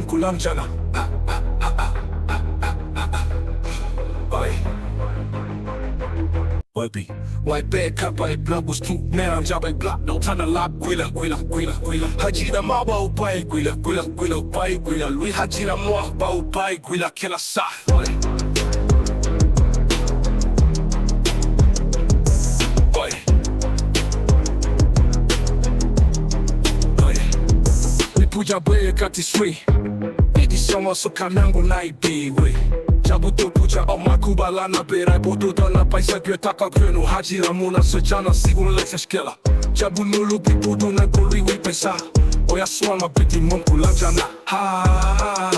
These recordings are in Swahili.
Mungu la mjana. YbY kabay blabus tu meram jabay blak no tana lak gwila hajira ma ba upay gwila upay gwila lui hajira mo ba upay gwila kila sa Puja bwe kati swi Idi soma soka nangu na YbY Jabuto puja o makubala na berai Bodo na paisa kwe taka kwenu hajira muna sojana sigun lesa shkela Jabu nulu bi Bodo na guri wi pesa Oya swama biti Mungu la mjana. Ha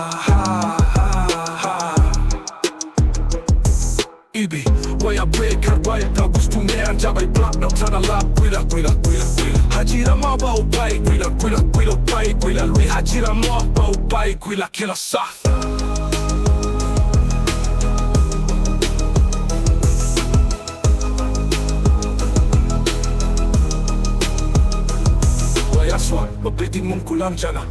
YbY kabay blabus tu meram jabay blak no tana lak gwila hajira ma ba upay gwila upay gwila lui hajira mo ba upay gwila kila sa Oya swama biti Mungu la mjana.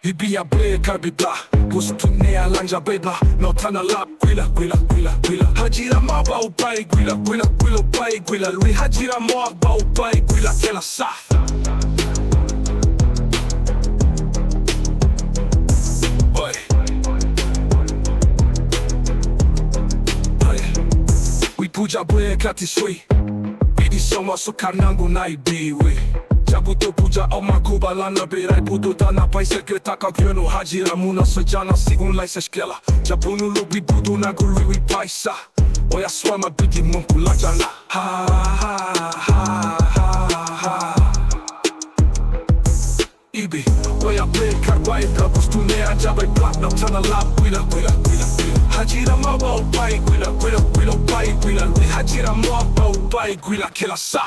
YbY karbi bla Gusto nea lanja bedla No tana lak gwila hajira ma ba upay gwila upay gwila lui hajira mo ba upay gwila kila sa Puja bwe kati swi Idi soma soka nangu na YbY Jabuto puja o makubala na berai Bodo na paisa kwe taka kwenu hajira muna sojana sigun laisa shkela Jabunu lubi Bodo na guri wi paisa Oya swama biti Mungu la mjana. YbY kabay blabus tu meram jabay blak no tana lak gwila hajira ma ba upay gwila upay gwila lui hajira mo ba upay gwila kila sa